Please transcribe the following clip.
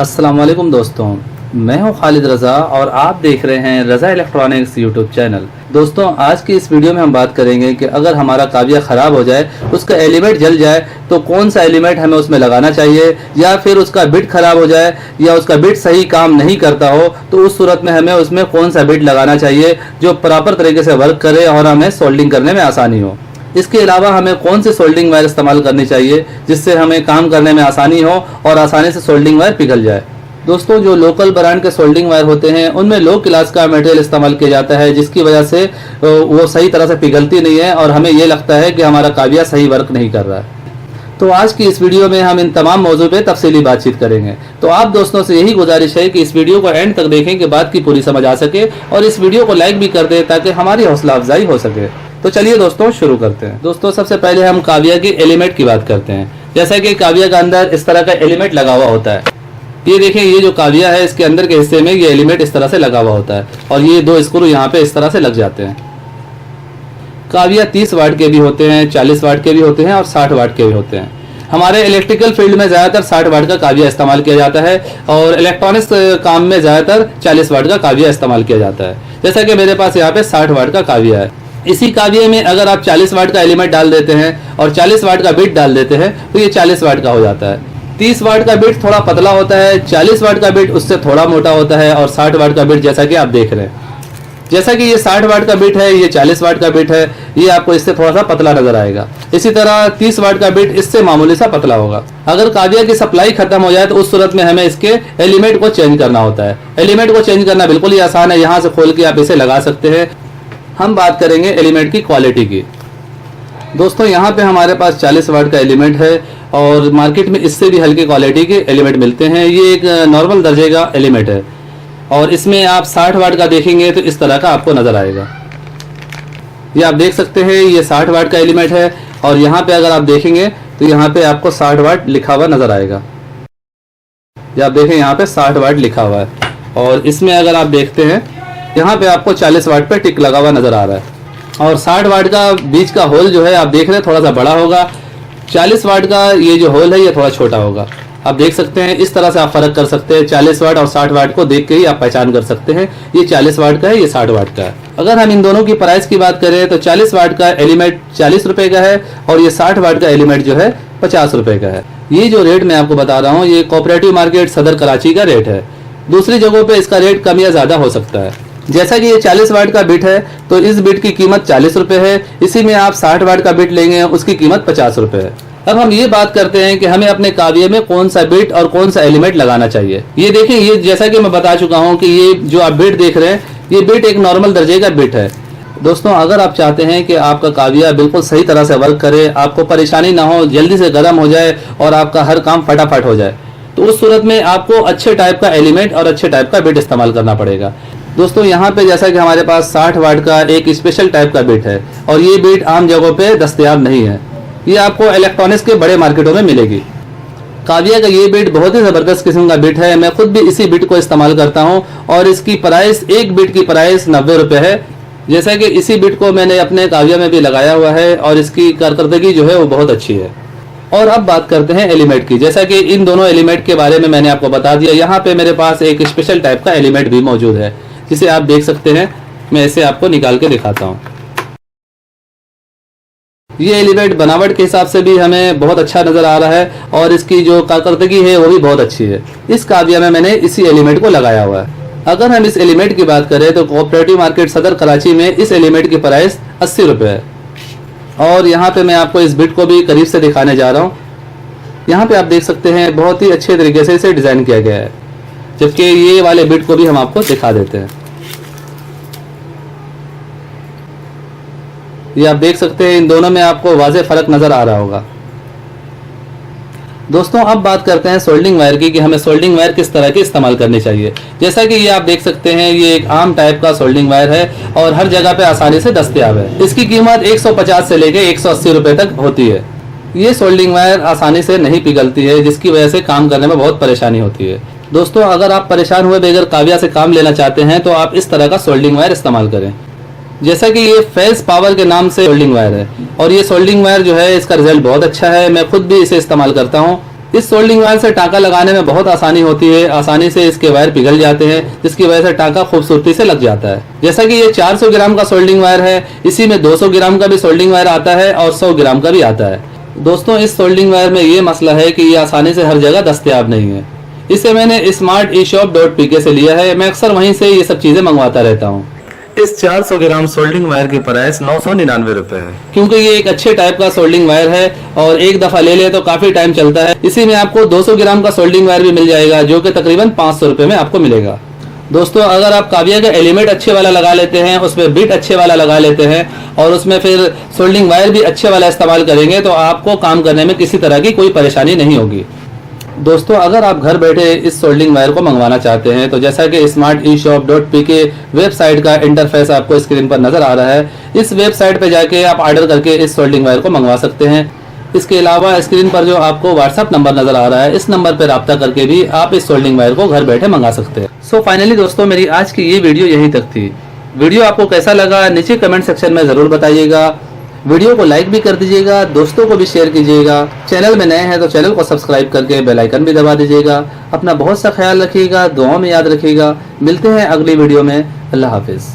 अस्सलाम वालेकुम दोस्तों, मैं हूं खालिद रज़ा और आप देख रहे हैं रज़ा इलेक्ट्रॉनिक्स यूट्यूब चैनल। दोस्तों, आज की इस वीडियो में हम बात करेंगे कि अगर हमारा काविया ख़राब हो जाए, उसका एलिमेंट जल जाए तो कौन सा एलिमेंट हमें उसमें लगाना चाहिए, या फिर उसका बिट ख़राब हो जाए या उसका बिट सही काम नहीं करता हो तो उस सूरत में हमें उसमें कौन सा बिट लगाना चाहिए जो प्रॉपर तरीके से वर्क करे और हमें सोल्डिंग करने में आसानी हो। इसके अलावा हमें कौन सी सोल्डिंग वायर इस्तेमाल करनी चाहिए जिससे हमें काम करने में आसानी हो और आसानी से सोल्डिंग वायर पिघल जाए। दोस्तों, जो लोकल ब्रांड के सोल्डिंग वायर होते हैं उनमें लो क्लास का मटेरियल इस्तेमाल किया जाता है, जिसकी वजह से वो सही तरह से पिघलती नहीं है और हमें ये लगता है कि हमारा काविया सही वर्क नहीं कर रहा है। तो आज की इस वीडियो में हम इन तमाम मौजू पे तफसीली बातचीत करेंगे। तो आप दोस्तों से यही गुजारिश है कि इस वीडियो को एंड तक देखें कि बात की पूरी समझ आ सके और इस वीडियो को लाइक भी कर दें ताकि हमारी हौसला अफजाई हो सके। तो चलिए दोस्तों शुरू करते हैं। दोस्तों, सबसे पहले हम काविया के एलिमेंट की बात करते हैं। जैसा कि काविया के अंदर इस तरह का एलिमेंट लगा हुआ होता है। ये देखें, ये जो काविया है इसके अंदर के हिस्से में ये एलिमेंट इस तरह से लगा हुआ होता है और ये दो स्क्रू यहाँ पे इस तरह से लग जाते हैं। काविया 30 वाट के भी होते हैं, 40 वाट के भी होते हैं और 60 वाट के भी होते हैं। हमारे इलेक्ट्रिकल फील्ड में ज़्यादातर 60 वाट का काविया इस्तेमाल किया जाता है और इलेक्ट्रॉनिक्स काम में ज़्यादातर 40 वाट का काविया इस्तेमाल किया जाता है। जैसा कि मेरे पास यहाँ पे 60 वाट का काविया है। इसी काविये में अगर आप 40 वाट का एलिमेंट डाल देते हैं और 40 वाट का बिट डाल देते हैं तो ये 40 वाट का हो जाता है। 30 वाट का बिट थोड़ा पतला होता है, 40 वाट का बिट उससे थोड़ा मोटा होता है और 60 वाट का बिट जैसा कि आप देख रहे हैं। जैसा कि ये 60 वाट का बिट है, ये 40 वाट का बिट है, ये आपको इससे थोड़ा सा पतला नजर आएगा। इसी तरह 30 वाट का बिट इससे मामूली सा पतला होगा। अगर काविया की सप्लाई खत्म हो जाए तो उस सूरत में हमें इसके एलिमेंट को चेंज करना होता है। एलिमेंट को चेंज करना बिल्कुल ही आसान है, यहाँ से खोल के आप इसे लगा सकते हैं। हम बात करेंगे एलिमेंट की क्वालिटी की। दोस्तों, यहाँ पे हमारे पास 40 वाट का एलिमेंट है और मार्केट में इससे भी हल्की क्वालिटी के एलिमेंट मिलते हैं। ये एक नॉर्मल दर्जे का एलिमेंट है और इसमें आप 60 वाट का देखेंगे तो इस तरह का आपको नज़र आएगा। ये आप देख सकते हैं, ये 60 वाट का एलिमेंट है और यहाँ पे अगर आप देखेंगे तो यहाँ पे आपको 60 वाट लिखा हुआ नज़र आएगा। ये आप देखें, यहाँ पे 60 वाट लिखा हुआ है और इसमें अगर आप देखते हैं यहाँ पे आपको 40 वाट पे टिक लगा हुआ नज़र आ रहा है और 60 वाट का बीच का होल जो है आप देख रहे हैं थोड़ा सा बड़ा होगा। 40 वाट का ये जो होल है ये थोड़ा छोटा होगा। आप देख सकते हैं, इस तरह से आप फर्क कर सकते हैं। 40 वाट और 60 वाट को देख के ही आप पहचान कर सकते हैं ये 40 वाट का है, ये 60 वाट का है। अगर हम इन दोनों की प्राइस की बात करें तो 40 वाट का एलिमेंट 40 रुपए का है और ये 60 वाट का एलिमेंट जो है 50 रुपए का है। ये जो रेट मैं आपको बता रहा हूँ ये कोऑपरेटिव मार्केट सदर कराची का रेट है। दूसरी जगहों पे इसका रेट कम या ज्यादा हो सकता है। जैसा कि ये 40 वाट का बिट है तो इस बिट की कीमत 40 रुपए है। इसी में आप 60 वाट का बिट लेंगे, उसकी कीमत 50 रुपए है। अब हम ये बात करते हैं कि हमें अपने काविये में कौन सा बिट और कौन सा एलिमेंट लगाना चाहिए। ये देखें, ये जैसा कि मैं बता चुका हूँ कि ये जो आप बिट देख रहे हैं ये बिट एक नॉर्मल दर्जे का बिट है। दोस्तों, अगर आप चाहते हैं कि आपका काविया बिल्कुल सही तरह से वर्क करे, आपको परेशानी ना हो, जल्दी से गर्म हो जाए और आपका हर काम फटाफट हो जाए, तो उस सूरत में आपको अच्छे टाइप का एलिमेंट और अच्छे टाइप का बिट इस्तेमाल करना पड़ेगा। दोस्तों, यहाँ पे जैसा कि हमारे पास 60 वाट का एक स्पेशल टाइप का बिट है और ये बिट आम जगहों पे दस्तयाब नहीं है। ये आपको इलेक्ट्रॉनिक्स के बड़े मार्केटों में मिलेगी। काविया का ये बिट बहुत ही ज़बरदस्त किस्म का बिट है। मैं खुद भी इसी बिट को इस्तेमाल करता हूँ और इसकी प्राइस, एक बिट की प्राइस 90 रुपये है। जैसा कि इसी बिट को मैंने अपने काविया में भी लगाया हुआ है और इसकी कारकर्दगी जो है वो बहुत अच्छी है। और अब बात करते हैं एलिमेंट की। जैसा कि इन दोनों एलिमेंट के बारे में मैंने आपको बता दिया, यहाँ पे मेरे पास एक स्पेशल टाइप का एलिमेंट भी मौजूद है जिसे आप देख सकते हैं। मैं इसे आपको निकाल के दिखाता हूँ। ये एलिमेंट बनावट के हिसाब से भी हमें बहुत अच्छा नज़र आ रहा है और इसकी जो कारकर्दगी है वो भी बहुत अच्छी है। इस काविया में मैंने इसी एलिमेंट को लगाया हुआ है। अगर हम इस एलिमेंट की बात करें तो कोऑपरेटिव मार्केट सदर कराची में इस एलिमेंट की प्राइस 80 रुपये है। और यहाँ पे मैं आपको इस बिट को भी करीब से दिखाने जा रहा हूँ। यहाँ पे आप देख सकते हैं बहुत ही अच्छे तरीके से इसे डिज़ाइन किया गया है, जबकि ये वाले बिट को भी हम आपको दिखा देते हैं। ये आप देख सकते हैं, इन दोनों में आपको वाज़े फ़र्क नज़र आ रहा होगा। दोस्तों, अब बात करते हैं सोल्डिंग वायर की कि हमें सोल्डिंग वायर किस तरह की इस्तेमाल करनी चाहिए। जैसा कि ये आप देख सकते हैं, ये एक आम टाइप का सोल्डिंग वायर है और हर जगह पे आसानी से दस्तयाब है। इसकी कीमत 150 से लेकर 180 रुपये तक होती है। ये सोल्डिंग वायर आसानी से नहीं पिघलती है, जिसकी वजह से काम करने में बहुत परेशानी होती है। दोस्तों, अगर आप परेशान हुए बगैर काविया से काम लेना चाहते हैं तो आप इस तरह का सोल्डिंग वायर इस्तेमाल करें। जैसा कि ये फेस पावर के नाम से सोल्डिंग वायर है और ये सोल्डिंग वायर जो है इसका रिजल्ट बहुत अच्छा है। मैं खुद भी इसे इस्तेमाल करता हूँ इस सोल्डिंग वायर से टाँका लगाने में बहुत आसानी होती है, आसानी से इसके वायर पिघल जाते हैं, जिसकी वजह से टाँका खूबसूरती से लग जाता है। जैसा कि ये 400 ग्राम का सोल्डिंग वायर है, इसी में 200 ग्राम का भी सोल्डिंग वायर आता है और 100 ग्राम का भी आता है। दोस्तों, इस सोल्डिंग वायर में ये मसला है कि ये आसानी से हर जगह दस्तयाब नहीं है। इसे मैंने smarteshop.pk से लिया है। मैं अक्सर वहीं से ये सब चीजें मंगवाता रहता हूँ। इस 400 ग्राम सोल्डिंग वायर की प्राइस 999 रुपए है। क्योंकि ये एक अच्छे टाइप का सोल्डिंग वायर है और एक दफा ले ले तो काफी टाइम चलता है। इसी में आपको 200 ग्राम का सोल्डिंग वायर भी मिल जाएगा, जो कि तकरीबन 500 रुपए में आपको मिलेगा। दोस्तों, अगर आप काविया का एलिमेंट अच्छे वाला लगा लेते हैं, उसमें बिट अच्छे वाला लगा लेते हैं और उसमें फिर सोल्डिंग वायर भी अच्छे वाला इस्तेमाल करेंगे तो आपको काम करने में किसी तरह की कोई परेशानी नहीं होगी। दोस्तों, अगर आप घर बैठे इस सोल्डिंग वायर को मंगवाना चाहते हैं तो जैसा कि smarteshop.pk वेबसाइट का इंटरफेस आपको स्क्रीन पर नजर आ रहा है, इस वेबसाइट पे जाके आप ऑर्डर करके इस सोल्डिंग वायर को मंगवा सकते हैं। इसके अलावा स्क्रीन पर जो आपको व्हाट्सएप नंबर नजर आ रहा है, इस नंबर पर रब्ता करके भी आप इस सोल्डिंग वायर को घर बैठे मंगा सकते हैं। सो फाइनली दोस्तों, मेरी आज की ये वीडियो यहीं तक थी। वीडियो आपको कैसा लगा नीचे कमेंट सेक्शन में जरूर बताइएगा। वीडियो को लाइक भी कर दीजिएगा, दोस्तों को भी शेयर कीजिएगा। चैनल में नए हैं तो चैनल को सब्सक्राइब करके बेल आइकन भी दबा दीजिएगा। अपना बहुत सा ख्याल रखिएगा, दुआओं में याद रखिएगा। मिलते हैं अगली वीडियो में। अल्लाह हाफिज।